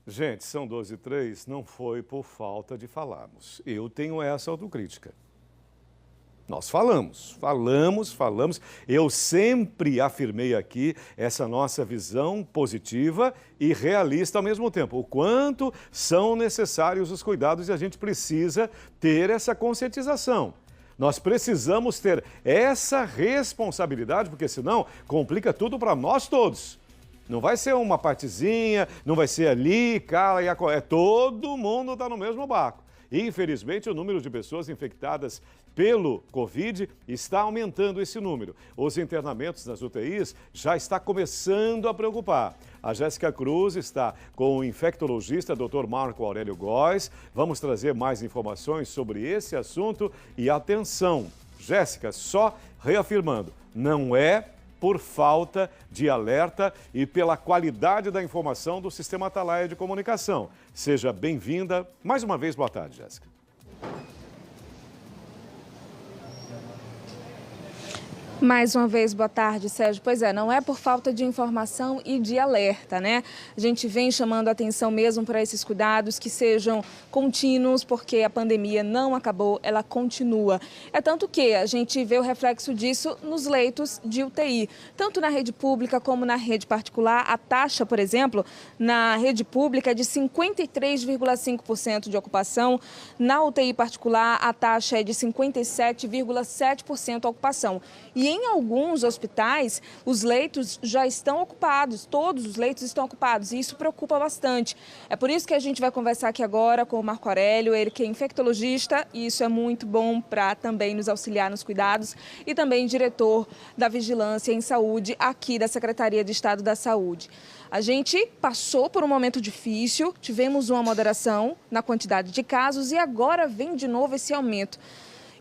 Gente, são 12h03, não foi por falta de falarmos. Eu tenho essa autocrítica. Nós falamos. Eu sempre afirmei aqui essa nossa visão positiva e realista ao mesmo tempo. O quanto são necessários os cuidados e a gente precisa ter essa conscientização. Nós precisamos ter essa responsabilidade, porque senão complica tudo para nós todos. Não vai ser uma partezinha, não vai ser ali, cá e acolá. Todo mundo está no mesmo barco. Infelizmente, o número de pessoas infectadas pelo Covid está aumentando esse número. Os internamentos nas UTIs já está começando a preocupar. A Jéssica Cruz está com o infectologista Dr. Marco Aurélio Góes. Vamos trazer mais informações sobre esse assunto. E atenção, Jéssica, só reafirmando, não é por falta de alerta e pela qualidade da informação do Sistema Atalaia de Comunicação. Seja bem-vinda. Mais uma vez, boa tarde, Jéssica. Mais uma vez, boa tarde, Sérgio. Pois é, não é por falta de informação e de alerta, né? A gente vem chamando a atenção mesmo para esses cuidados que sejam contínuos, porque a pandemia não acabou, ela continua. É tanto que a gente vê o reflexo disso nos leitos de UTI, tanto na rede pública como na rede particular. A taxa, por exemplo, na rede pública é de 53,5% de ocupação. Na UTI particular, a taxa é de 57,7% de ocupação. E em alguns hospitais, os leitos já estão ocupados, todos os leitos estão ocupados, e isso preocupa bastante. É por isso que a gente vai conversar aqui agora com o Marco Aurélio, ele que é infectologista, e isso é muito bom para também nos auxiliar nos cuidados, e também diretor da Vigilância em Saúde aqui da Secretaria de Estado da Saúde. A gente passou por um momento difícil, tivemos uma moderação na quantidade de casos e agora vem de novo esse aumento.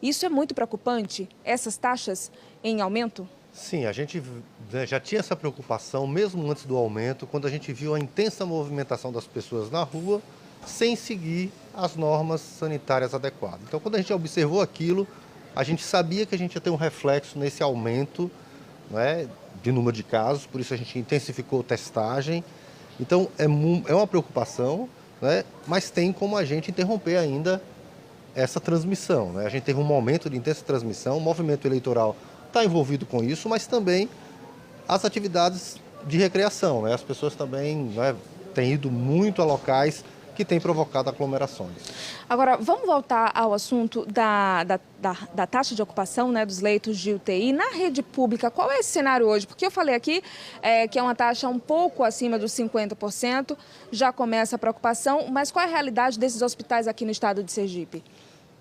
Isso é muito preocupante, essas taxas em aumento? Sim, a gente já tinha essa preocupação, mesmo antes do aumento, quando a gente viu a intensa movimentação das pessoas na rua, sem seguir as normas sanitárias adequadas. Então, quando a gente observou aquilo, a gente sabia que a gente ia ter um reflexo nesse aumento, né, de número de casos, por isso a gente intensificou a testagem. Então, é uma preocupação, né, mas tem como a gente interromper ainda essa transmissão, né? A gente teve um momento de intensa transmissão, o movimento eleitoral está envolvido com isso, mas também as atividades de recreação, né? As pessoas também, né, têm ido muito a locais que têm provocado aglomerações. Agora, vamos voltar ao assunto da taxa de ocupação, né, dos leitos de UTI. Na rede pública, qual é esse cenário hoje? Porque eu falei aqui que é uma taxa um pouco acima dos 50%, já começa a preocupação, mas qual é a realidade desses hospitais aqui no estado de Sergipe?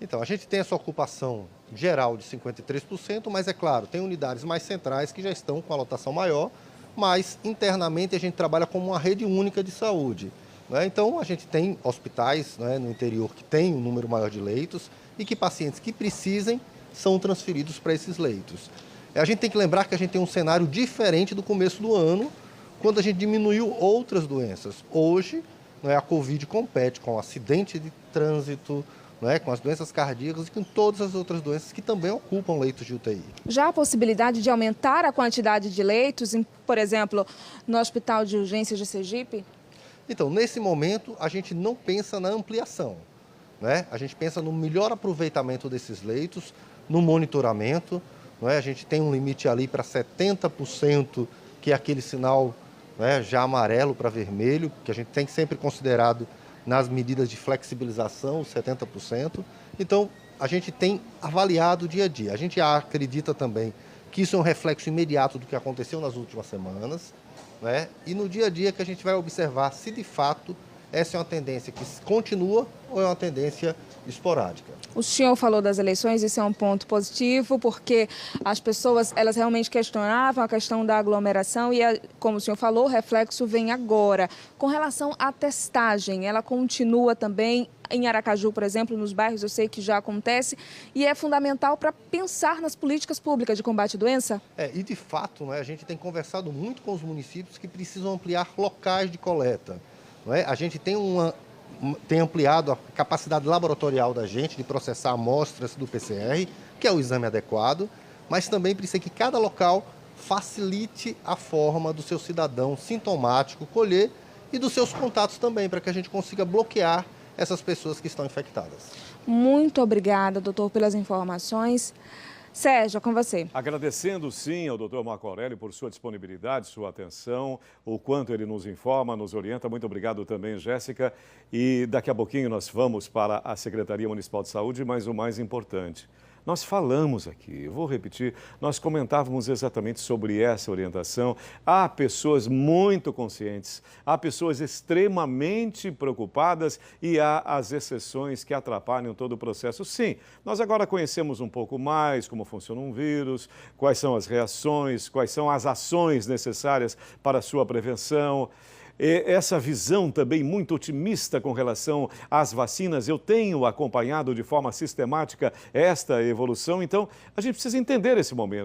Então, a gente tem essa ocupação geral de 53%, mas é claro, tem unidades mais centrais que já estão com a lotação maior, mas internamente a gente trabalha como uma rede única de saúde, né? Então, a gente tem hospitais, né, no interior que tem um número maior de leitos e que pacientes que precisem são transferidos para esses leitos. A gente tem que lembrar que a gente tem um cenário diferente do começo do ano, quando a gente diminuiu outras doenças. Hoje, né, a Covid compete com acidente de trânsito, né, com as doenças cardíacas e com todas as outras doenças que também ocupam leitos de UTI. Já há possibilidade de aumentar a quantidade de leitos, por exemplo, no Hospital de Urgências de Sergipe? Então, nesse momento, a gente não pensa na ampliação, né? A gente pensa no melhor aproveitamento desses leitos, no monitoramento, né? A gente tem um limite ali para 70%, que é aquele sinal, né, já amarelo para vermelho, que a gente tem sempre considerado nas medidas de flexibilização, 70%. Então, a gente tem avaliado o dia a dia. A gente acredita também que isso é um reflexo imediato do que aconteceu nas últimas semanas, né? E no dia a dia que a gente vai observar se de fato essa é uma tendência que continua ou é uma tendência esporádica. O senhor falou das eleições, isso é um ponto positivo, porque as pessoas, elas realmente questionavam a questão da aglomeração e, como o senhor falou, o reflexo vem agora. Com relação à testagem, ela continua também em Aracaju, por exemplo, nos bairros, eu sei que já acontece, e é fundamental para pensar nas políticas públicas de combate à doença? E de fato, né, a gente tem conversado muito com os municípios que precisam ampliar locais de coleta. Não é? A gente tem ampliado a capacidade laboratorial da gente de processar amostras do PCR, que é o exame adequado, mas também precisa que cada local facilite a forma do seu cidadão sintomático colher e dos seus contatos também, para que a gente consiga bloquear essas pessoas que estão infectadas. Muito obrigada, doutor, pelas informações. Sérgio, é com você. Agradecendo sim ao doutor Marco Aurélio por sua disponibilidade, sua atenção, o quanto ele nos informa, nos orienta. Muito obrigado também, Jéssica. E daqui a pouquinho nós vamos para a Secretaria Municipal de Saúde, mas o mais importante, nós falamos aqui, eu vou repetir, nós comentávamos exatamente sobre essa orientação. Há pessoas muito conscientes, há pessoas extremamente preocupadas e há as exceções que atrapalham todo o processo. Sim, nós agora conhecemos um pouco mais como funciona um vírus, quais são as reações, quais são as ações necessárias para a sua prevenção. Essa visão também muito otimista com relação às vacinas, eu tenho acompanhado de forma sistemática esta evolução, então a gente precisa entender esse momento.